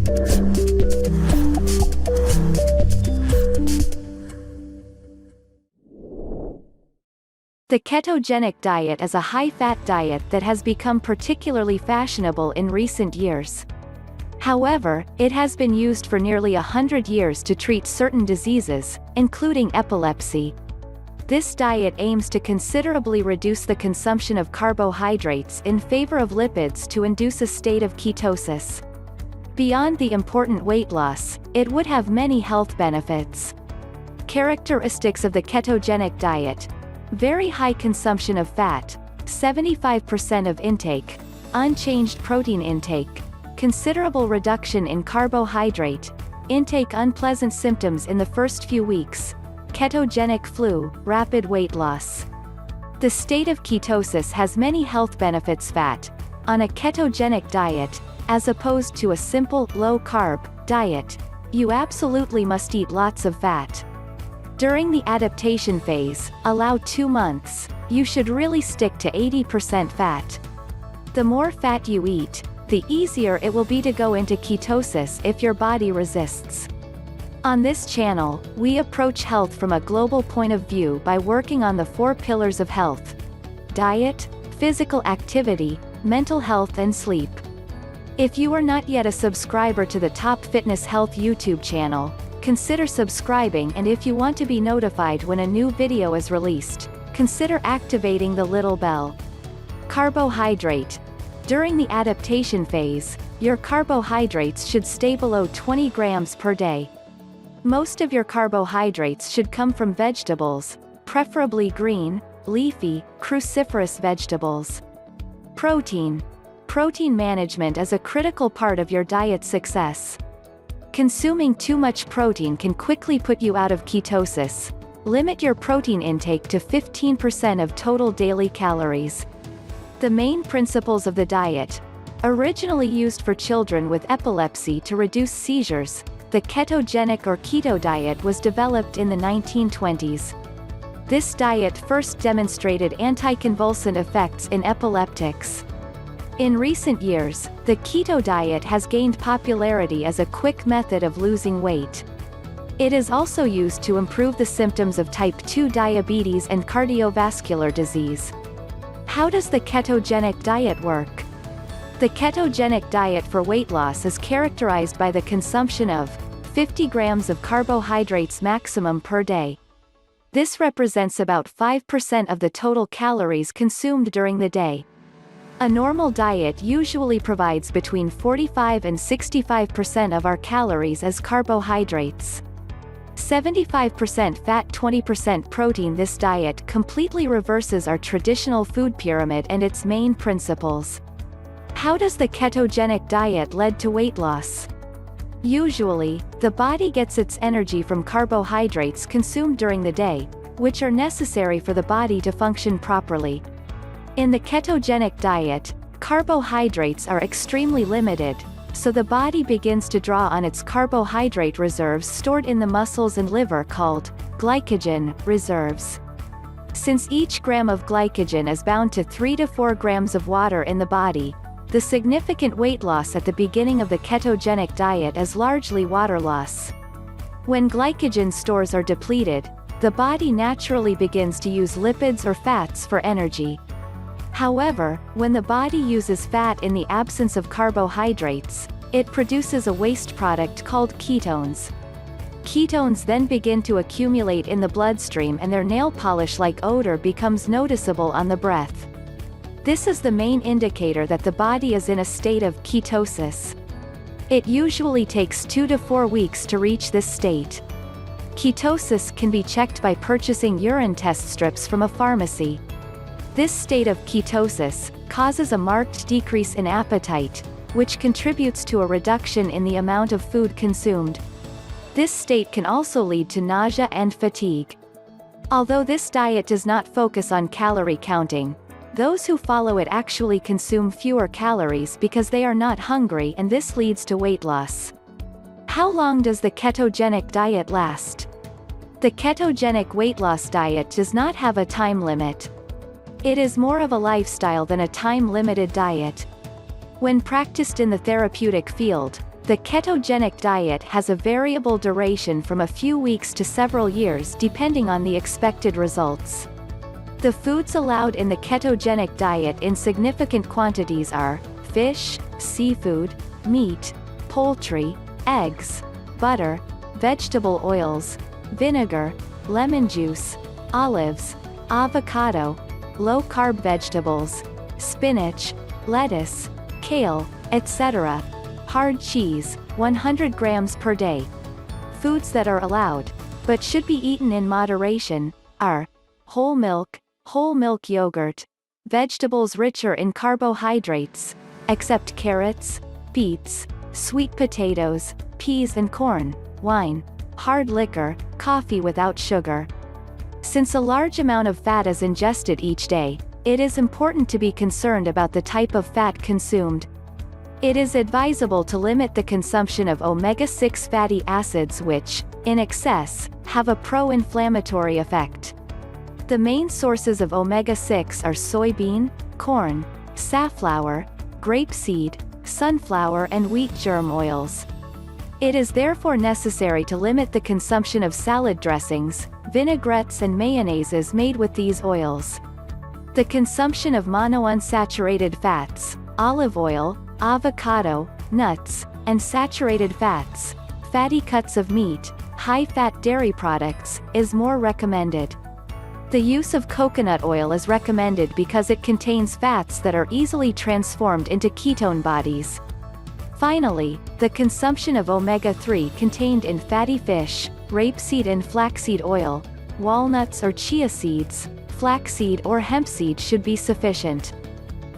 The ketogenic diet is a high-fat diet that has become particularly fashionable in recent years. However, it has been used for nearly 100 years to treat certain diseases, including epilepsy. This diet aims to considerably reduce the consumption of carbohydrates in favor of lipids to induce a state of ketosis. Beyond the important weight loss, it would have many health benefits. Characteristics of the ketogenic diet: very high consumption of fat, 75% of intake, unchanged protein intake, considerable reduction in carbohydrate intake, unpleasant symptoms in the first few weeks, ketogenic flu, rapid weight loss. The state of ketosis has many health benefits. Fat on a ketogenic diet, as opposed to a simple, low-carb diet, you absolutely must eat lots of fat. During the adaptation phase, allow 2 months, you should really stick to 80% fat. The more fat you eat, the easier it will be to go into ketosis if your body resists. On this channel, we approach health from a global point of view by working on the 4 pillars of health: diet, physical activity, mental health and sleep. If you are not yet a subscriber to the Top Fitness Health YouTube channel, consider subscribing, and if you want to be notified when a new video is released, consider activating the little bell. Carbohydrate. During the adaptation phase, your carbohydrates should stay below 20 grams per day. Most of your carbohydrates should come from vegetables, preferably green, leafy, cruciferous vegetables. Protein. Protein management is a critical part of your diet success. Consuming too much protein can quickly put you out of ketosis. Limit your protein intake to 15% of total daily calories. The main principles of the diet. Originally used for children with epilepsy to reduce seizures, the ketogenic or keto diet was developed in the 1920s. This diet first demonstrated anticonvulsant effects in epileptics. In recent years, the keto diet has gained popularity as a quick method of losing weight. It is also used to improve the symptoms of type 2 diabetes and cardiovascular disease. How does the ketogenic diet work? The ketogenic diet for weight loss is characterized by the consumption of 50 grams of carbohydrates maximum per day. This represents about 5% of the total calories consumed during the day. A normal diet usually provides between 45 and 65% of our calories as carbohydrates. 75% fat, 20% protein. This diet completely reverses our traditional food pyramid and its main principles. How does the ketogenic diet lead to weight loss? Usually, the body gets its energy from carbohydrates consumed during the day, which are necessary for the body to function properly. In the ketogenic diet, carbohydrates are extremely limited, so the body begins to draw on its carbohydrate reserves stored in the muscles and liver called glycogen reserves. Since each gram of glycogen is bound to 3 to 4 grams of water in the body, the significant weight loss at the beginning of the ketogenic diet is largely water loss. When glycogen stores are depleted, the body naturally begins to use lipids or fats for energy. However, when the body uses fat in the absence of carbohydrates, it produces a waste product called ketones. Ketones then begin to accumulate in the bloodstream and their nail polish-like odor becomes noticeable on the breath. This is the main indicator that the body is in a state of ketosis. It usually takes 2 to 4 weeks to reach this state. Ketosis can be checked by purchasing urine test strips from a pharmacy. This state of ketosis causes a marked decrease in appetite, which contributes to a reduction in the amount of food consumed. This state can also lead to nausea and fatigue. Although this diet does not focus on calorie counting, those who follow it actually consume fewer calories because they are not hungry, and this leads to weight loss. How long does the ketogenic diet last? The ketogenic weight loss diet does not have a time limit. It is more of a lifestyle than a time-limited diet. When practiced in the therapeutic field, The ketogenic diet has a variable duration from a few weeks to several years depending on the expected results. The foods allowed in the ketogenic diet in significant quantities are fish, seafood, meat, poultry, eggs, butter, vegetable oils, vinegar, lemon juice, olives, avocado, low-carb vegetables, spinach, lettuce, kale, etc. Hard cheese, 100 grams per day. Foods that are allowed, but should be eaten in moderation, are whole milk yogurt, vegetables richer in carbohydrates, except carrots, beets, sweet potatoes, peas and corn, wine, hard liquor, coffee without sugar. Since a large amount of fat is ingested each day, it is important to be concerned about the type of fat consumed. It is advisable to limit the consumption of omega-6 fatty acids which, in excess, have a pro-inflammatory effect. The main sources of omega-6 are soybean, corn, safflower, grapeseed, sunflower and wheat germ oils. It is therefore necessary to limit the consumption of salad dressings, vinaigrettes and mayonnaises made with these oils. The consumption of monounsaturated fats, olive oil, avocado, nuts, and saturated fats, fatty cuts of meat, high-fat dairy products, is more recommended. The use of coconut oil is recommended because it contains fats that are easily transformed into ketone bodies. Finally, the consumption of omega-3 contained in fatty fish, rapeseed and flaxseed oil, walnuts or chia seeds, flaxseed or hemp seed should be sufficient.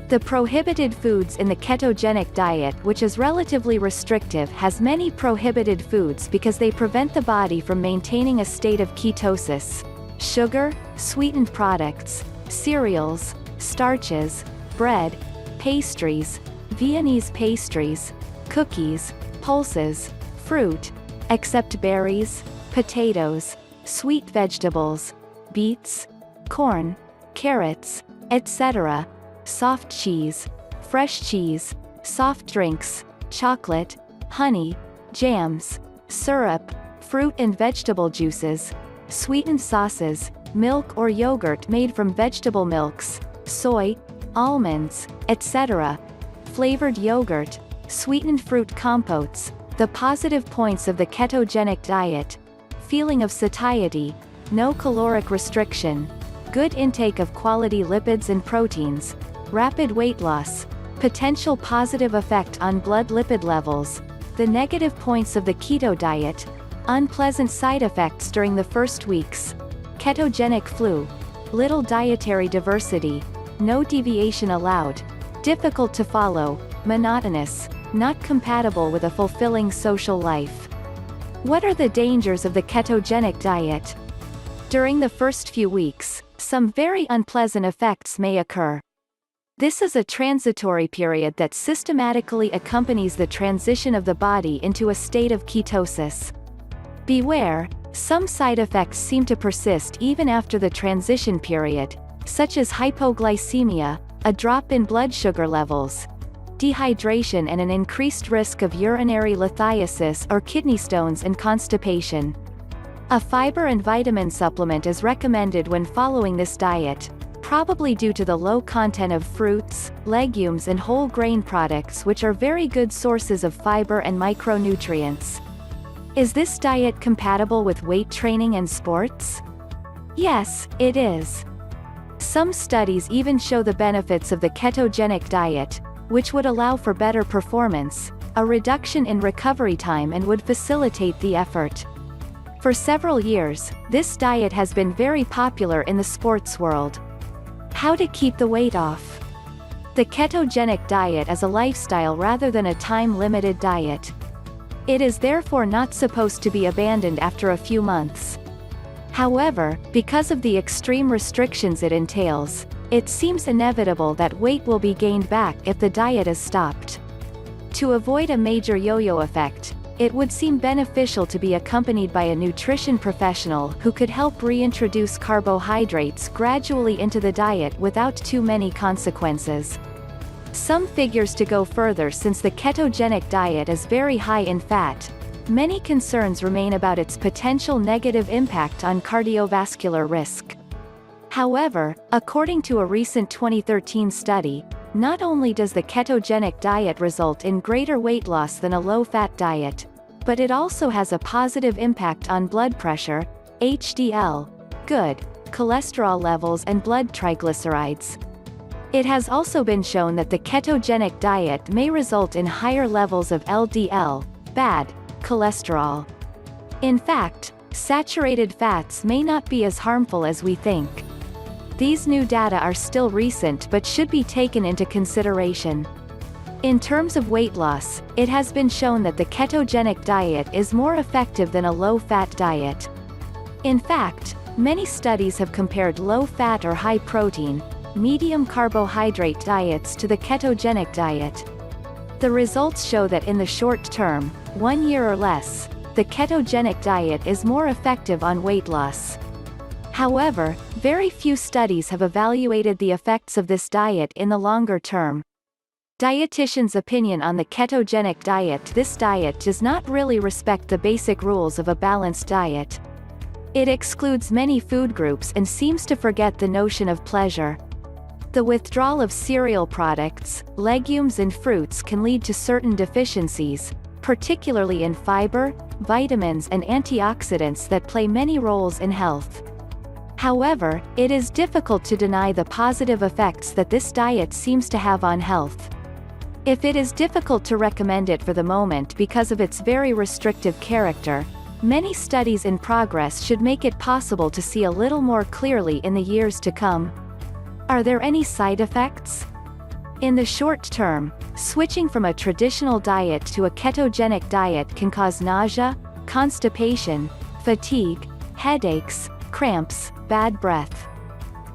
The prohibited foods in the ketogenic diet, which is relatively restrictive, has many prohibited foods because they prevent the body from maintaining a state of ketosis. Sugar, sweetened products, cereals, starches, bread, pastries, Viennese pastries, cookies, pulses, fruit, except berries, potatoes, sweet vegetables, beets, corn, carrots, etc., soft cheese, fresh cheese, soft drinks, chocolate, honey, jams, syrup, fruit and vegetable juices, sweetened sauces, milk or yogurt made from vegetable milks, soy, almonds, etc., flavored yogurt, sweetened fruit compotes. The positive points of the ketogenic diet: feeling of satiety, no caloric restriction, good intake of quality lipids and proteins, rapid weight loss, potential positive effect on blood lipid levels. The negative points of the keto diet: unpleasant side effects during the first weeks, ketogenic flu, little dietary diversity, no deviation allowed, difficult to follow, monotonous, not compatible with a fulfilling social life. What are the dangers of the ketogenic diet? During the first few weeks, some very unpleasant effects may occur. This is a transitory period that systematically accompanies the transition of the body into a state of ketosis. Beware, some side effects seem to persist even after the transition period, such as hypoglycemia, a drop in blood sugar levels, dehydration and an increased risk of urinary lithiasis or kidney stones and constipation. A fiber and vitamin supplement is recommended when following this diet, probably due to the low content of fruits, legumes and whole grain products, which are very good sources of fiber and micronutrients. Is this diet compatible with weight training and sports? Yes, it is. Some studies even show the benefits of the ketogenic diet, which would allow for better performance, a reduction in recovery time and would facilitate the effort. For several years, this diet has been very popular in the sports world. How to keep the weight off? The ketogenic diet is a lifestyle rather than a time-limited diet. It is therefore not supposed to be abandoned after a few months. However, because of the extreme restrictions it entails, it seems inevitable that weight will be gained back if the diet is stopped. To avoid a major yo-yo effect, it would seem beneficial to be accompanied by a nutrition professional who could help reintroduce carbohydrates gradually into the diet without too many consequences. Some figures to go further. Since the ketogenic diet is very high in fat, many concerns remain about its potential negative impact on cardiovascular risk. However, according to a recent 2013 study, not only does the ketogenic diet result in greater weight loss than a low-fat diet, but it also has a positive impact on blood pressure, HDL, good cholesterol levels and blood triglycerides. It has also been shown that the ketogenic diet may result in higher levels of LDL, bad cholesterol. In fact, saturated fats may not be as harmful as we think. These new data are still recent but should be taken into consideration. In terms of weight loss, it has been shown that the ketogenic diet is more effective than a low-fat diet. In fact, many studies have compared low-fat or high-protein, medium carbohydrate diets to the ketogenic diet. The results show that in the short term, 1 year or less, the ketogenic diet is more effective on weight loss. However, very few studies have evaluated the effects of this diet in the longer term. Dietitian's opinion on the ketogenic diet: this diet does not really respect the basic rules of a balanced diet. It excludes many food groups and seems to forget the notion of pleasure. The withdrawal of cereal products, legumes and fruits can lead to certain deficiencies, particularly in fiber, vitamins and antioxidants that play many roles in health. However, it is difficult to deny the positive effects that this diet seems to have on health. If it is difficult to recommend it for the moment because of its very restrictive character, many studies in progress should make it possible to see a little more clearly in the years to come. Are there any side effects? In the short term, switching from a traditional diet to a ketogenic diet can cause nausea, constipation, fatigue, headaches, cramps, bad breath.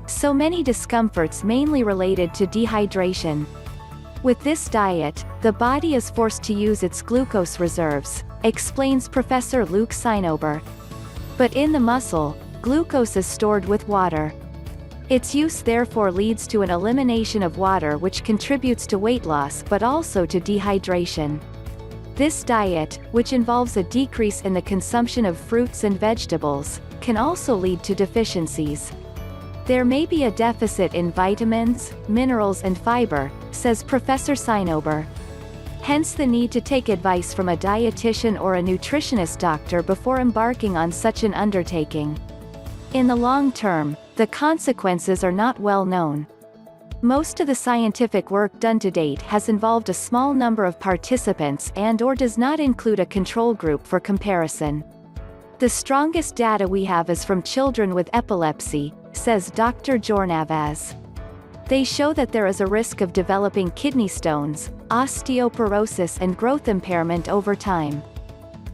So many discomforts mainly related to dehydration. With this diet, the body is forced to use its glucose reserves, explains Professor Luke Sinober. But in the muscle, glucose is stored with water. Its use therefore leads to an elimination of water, which contributes to weight loss but also to dehydration. This diet, which involves a decrease in the consumption of fruits and vegetables, can also lead to deficiencies. There may be a deficit in vitamins, minerals and fiber, says Professor Sinober. Hence the need to take advice from a dietitian or a nutritionist doctor before embarking on such an undertaking. In the long term, the consequences are not well known. Most of the scientific work done to date has involved a small number of participants and/or does not include a control group for comparison. The strongest data we have is from children with epilepsy, says Dr. Jornavaz. They show that there is a risk of developing kidney stones, osteoporosis and growth impairment over time.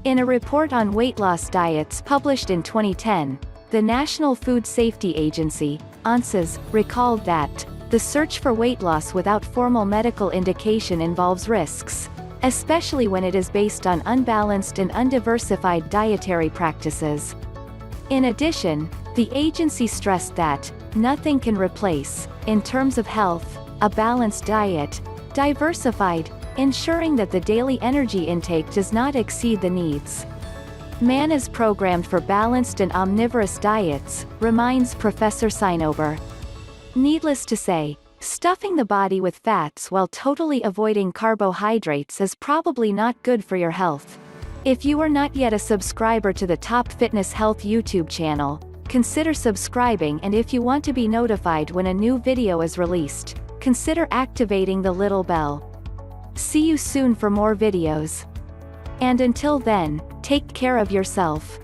In a report on weight loss diets published in 2010, the National Food Safety Agency, ANSES, recalled that the search for weight loss without formal medical indication involves risks, especially when it is based on unbalanced and undiversified dietary practices. In addition, the agency stressed that nothing can replace, in terms of health, a balanced diet, diversified, ensuring that the daily energy intake does not exceed the needs. Man is programmed for balanced and omnivorous diets, reminds Professor Sinober. Needless to say, stuffing the body with fats while totally avoiding carbohydrates is probably not good for your health. If you are not yet a subscriber to the Top Fitness Health YouTube channel, consider subscribing, and if you want to be notified when a new video is released, consider activating the little bell. See you soon for more videos. And until then, take care of yourself.